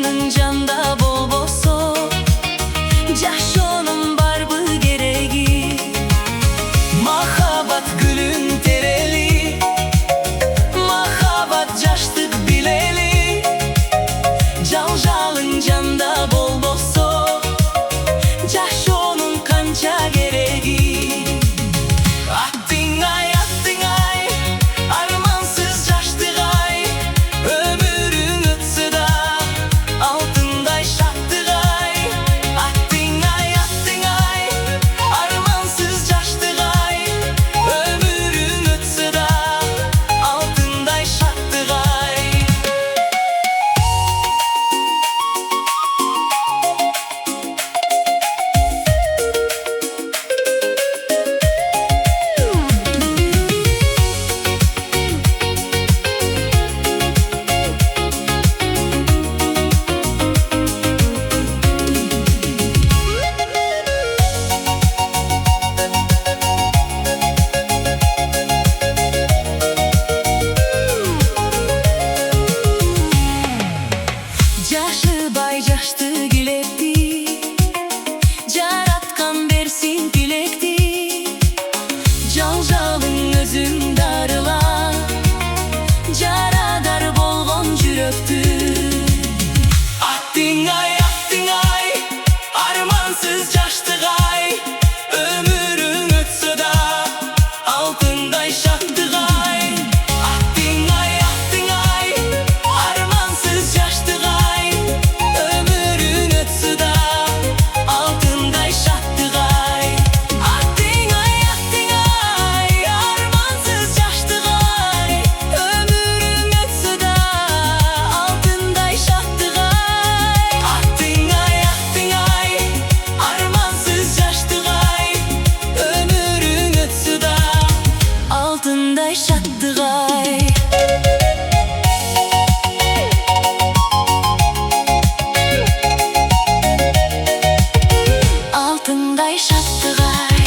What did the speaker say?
Жалжалың жанда болбосо, жашоонун барбы кереги. Махаббат гүлүн терели, махаббат жаштык билели. Жалжалың жанда болбосо, жашоонун канча кереги. Жашыбай жашты келепти, жараткан берсин тилекти. Жалжалың өзүң дарыла, жарадар болгон жүрөктү. Аттың-ай, армансыз жаштык-ай, өмүрүң өтсө да алтындай шаттык-ай. Аттың-ай, армансыз жаштык-ай, өмүрүң өтсө да алтындай шаттык-ай. Аттың-ай, армансыз жаштык-ай, өмүрүң өтсө да алтындай шаттык-ай. Аттың-ай, армансыз жаштык-ай, өмүрүң өтсө да алтындай шаттык-ай. Алтындай шаттык-ай.